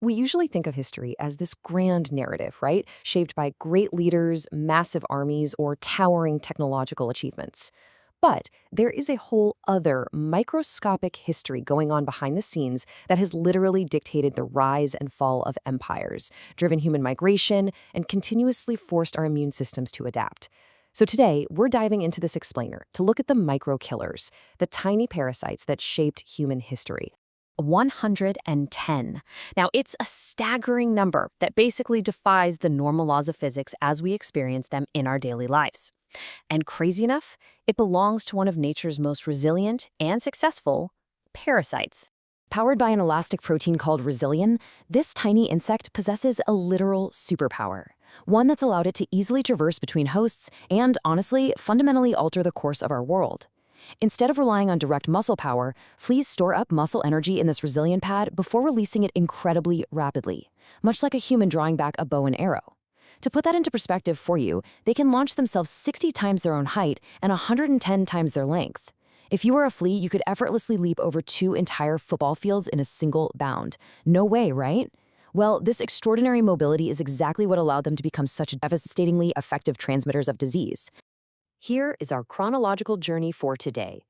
We usually think of history as this grand narrative, right? Shaped by great leaders, massive armies, or towering technological achievements. But there is a whole other microscopic history going on behind the scenes that has literally dictated the rise and fall of empires, driven human migration, and continuously forced our immune systems to adapt. So today, we're diving into this explainer to look at the micro killers, the tiny parasites that shaped human history. 110. Now, it's a staggering number that basically defies the normal laws of physics as we experience them in our daily lives. And crazy enough, it belongs to one of nature's most resilient and successful parasites. Powered by an elastic protein called resilin, this tiny insect possesses a literal superpower, one that's allowed it to easily traverse between hosts and, honestly, fundamentally alter the course of our world. Instead of relying on direct muscle power, fleas store up muscle energy in this resilient pad before releasing it incredibly rapidly, much like a human drawing back a bow and arrow. To put that into perspective for you, they can launch themselves 60 times their own height and 110 times their length. If you were a flea, you could effortlessly leap over 2 entire football fields in a single bound. No way, right? Well, this extraordinary mobility is exactly what allowed them to become such devastatingly effective transmitters of disease. Here is our chronological journey for today.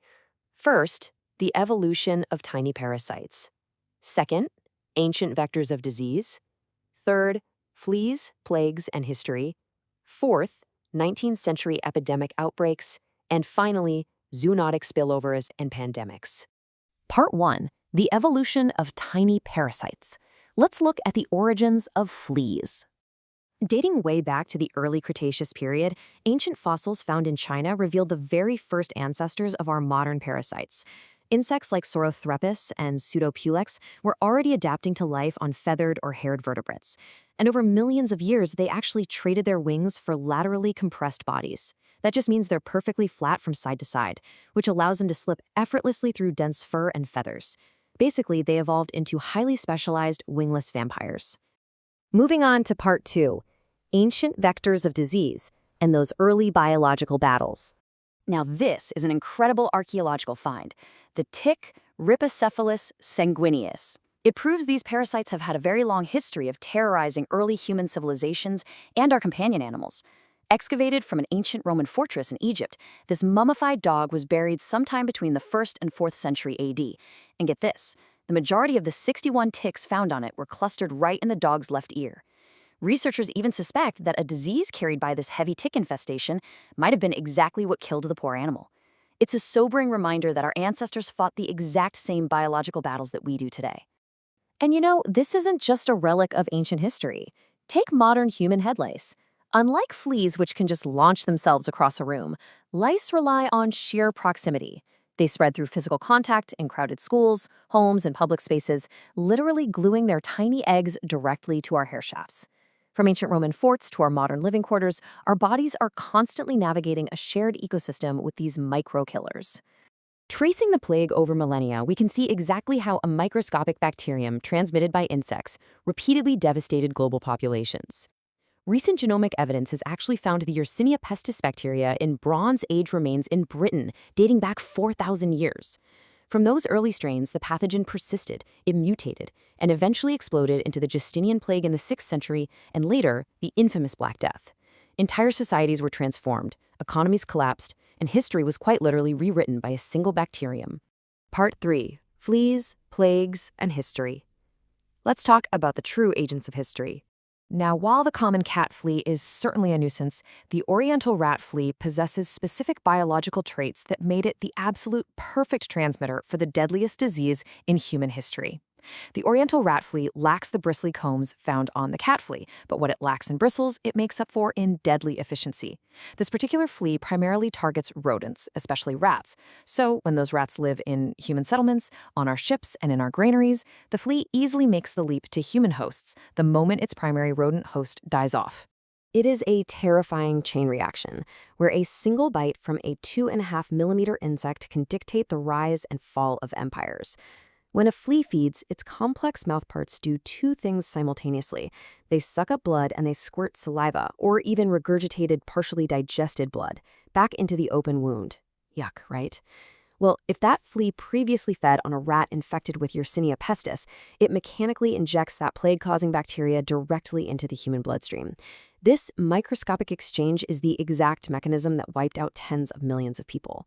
First, the evolution of tiny parasites. Second, ancient vectors of disease. Third, fleas, plagues, and history. Fourth, 19th century epidemic outbreaks. And finally, zoonotic spillovers and pandemics. Part 1. The evolution of tiny parasites. Let's look at the origins of fleas. Dating way back to the early Cretaceous period, ancient fossils found in China revealed the very first ancestors of our modern parasites. Insects like Saurothrepus and Pseudopulex were already adapting to life on feathered or haired vertebrates. And over millions of years, they actually traded their wings for laterally compressed bodies. That just means they're perfectly flat from side to side, which allows them to slip effortlessly through dense fur and feathers. Basically, they evolved into highly specialized wingless vampires. Moving on to part 2, ancient vectors of disease and those early biological battles. Now this is an incredible archaeological find, the tick Rhipicephalus sanguineus. It proves these parasites have had a very long history of terrorizing early human civilizations and our companion animals. Excavated from an ancient Roman fortress in Egypt, this mummified dog was buried sometime between the 1st and 4th century AD. And get this, the majority of the 61 ticks found on it were clustered right in the dog's left ear. Researchers even suspect that a disease carried by this heavy tick infestation might have been exactly what killed the poor animal. It's a sobering reminder that our ancestors fought the exact same biological battles that we do today. And you know, this isn't just a relic of ancient history. Take modern human head lice. Unlike fleas, which can just launch themselves across a room, lice rely on sheer proximity. They spread through physical contact in crowded schools, homes, and public spaces, literally gluing their tiny eggs directly to our hair shafts. From ancient Roman forts to our modern living quarters, our bodies are constantly navigating a shared ecosystem with these micro-killers. Tracing the plague over millennia, we can see exactly how a microscopic bacterium transmitted by insects repeatedly devastated global populations. Recent genomic evidence has actually found the Yersinia pestis bacteria in Bronze Age remains in Britain, dating back 4,000 years. From those early strains, the pathogen persisted, it mutated, and eventually exploded into the Justinian plague in the 6th century and later, the infamous Black Death. Entire societies were transformed, economies collapsed, and history was quite literally rewritten by a single bacterium. Part 3. Fleas, Plagues, and History. Let's talk about the true agents of history. Now, while the common cat flea is certainly a nuisance, the oriental rat flea possesses specific biological traits that made it the absolute perfect transmitter for the deadliest disease in human history. The oriental rat flea lacks the bristly combs found on the cat flea, but what it lacks in bristles, it makes up for in deadly efficiency. This particular flea primarily targets rodents, especially rats. So when those rats live in human settlements, on our ships, and in our granaries, the flea easily makes the leap to human hosts the moment its primary rodent host dies off. It is a terrifying chain reaction, where a single bite from a 2.5 millimeter insect can dictate the rise and fall of empires. When a flea feeds, its complex mouthparts do 2 things simultaneously. They suck up blood and they squirt saliva, or even regurgitated, partially digested blood, back into the open wound. Yuck, right? Well, if that flea previously fed on a rat infected with Yersinia pestis, it mechanically injects that plague-causing bacteria directly into the human bloodstream. This microscopic exchange is the exact mechanism that wiped out tens of millions of people.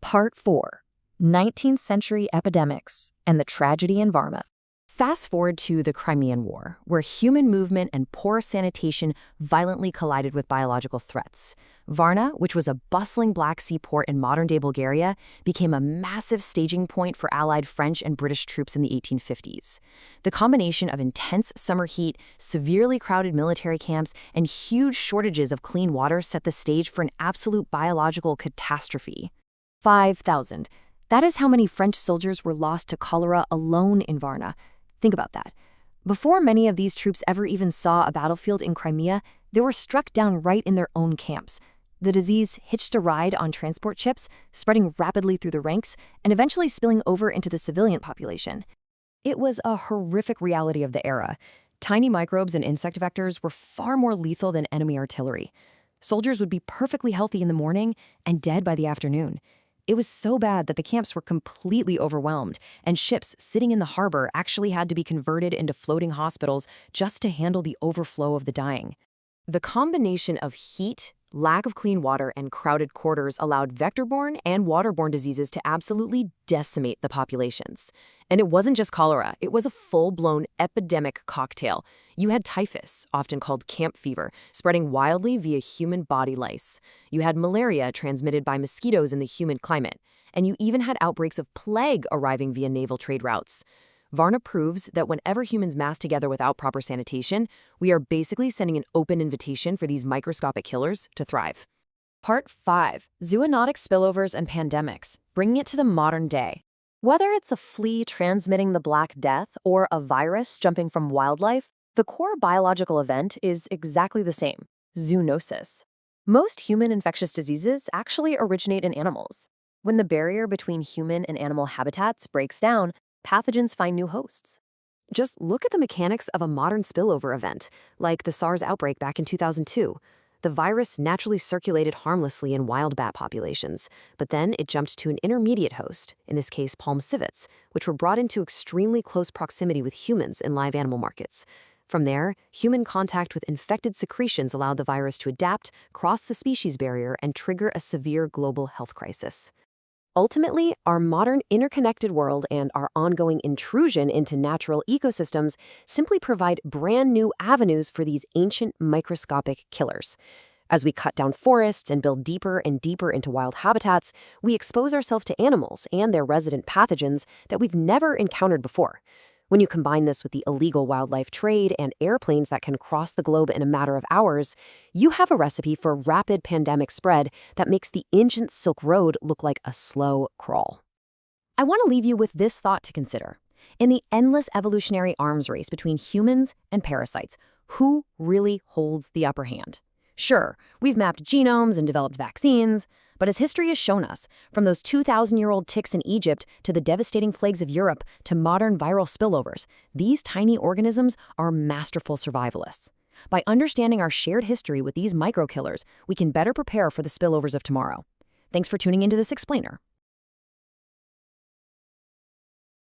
Part 4. 19th Century Epidemics and the Tragedy in Varna. Fast forward to the Crimean War, where human movement and poor sanitation violently collided with biological threats. Varna, which was a bustling Black Sea port in modern-day Bulgaria, became a massive staging point for Allied French and British troops in the 1850s. The combination of intense summer heat, severely crowded military camps, and huge shortages of clean water set the stage for an absolute biological catastrophe. 5,000. That is how many French soldiers were lost to cholera alone in Varna. Think about that. Before many of these troops ever even saw a battlefield in Crimea, they were struck down right in their own camps. The disease hitched a ride on transport ships, spreading rapidly through the ranks, and eventually spilling over into the civilian population. It was a horrific reality of the era. Tiny microbes and insect vectors were far more lethal than enemy artillery. Soldiers would be perfectly healthy in the morning and dead by the afternoon. It was so bad that the camps were completely overwhelmed, and ships sitting in the harbor actually had to be converted into floating hospitals just to handle the overflow of the dying. The combination of heat, lack of clean water, and crowded quarters allowed vector-borne and waterborne diseases to absolutely decimate the populations. And it wasn't just cholera, it was a full-blown epidemic cocktail. You had typhus, often called camp fever, spreading wildly via human body lice. You had malaria transmitted by mosquitoes in the humid climate. And you even had outbreaks of plague arriving via naval trade routes. Varna proves that whenever humans mass together without proper sanitation, we are basically sending an open invitation for these microscopic killers to thrive. Part 5. Zoonotic spillovers and pandemics, bringing it to the modern day. Whether it's a flea transmitting the Black Death or a virus jumping from wildlife, the core biological event is exactly the same: zoonosis. Most human infectious diseases actually originate in animals. When the barrier between human and animal habitats breaks down, pathogens find new hosts. Just look at the mechanics of a modern spillover event, like the SARS outbreak back in 2002. The virus naturally circulated harmlessly in wild bat populations, but then it jumped to an intermediate host, in this case palm civets, which were brought into extremely close proximity with humans in live animal markets. From there, human contact with infected secretions allowed the virus to adapt, cross the species barrier, and trigger a severe global health crisis. Ultimately, our modern interconnected world and our ongoing intrusion into natural ecosystems simply provide brand new avenues for these ancient microscopic killers. As we cut down forests and build deeper and deeper into wild habitats, we expose ourselves to animals and their resident pathogens that we've never encountered before. When you combine this with the illegal wildlife trade and airplanes that can cross the globe in a matter of hours, you have a recipe for rapid pandemic spread that makes the ancient Silk Road look like a slow crawl. I want to leave you with this thought to consider. In the endless evolutionary arms race between humans and parasites, who really holds the upper hand? Sure, we've mapped genomes and developed vaccines, but as history has shown us, from those 2,000-year-old ticks in Egypt to the devastating plagues of Europe to modern viral spillovers, these tiny organisms are masterful survivalists. By understanding our shared history with these micro-killers, we can better prepare for the spillovers of tomorrow. Thanks for tuning into this explainer.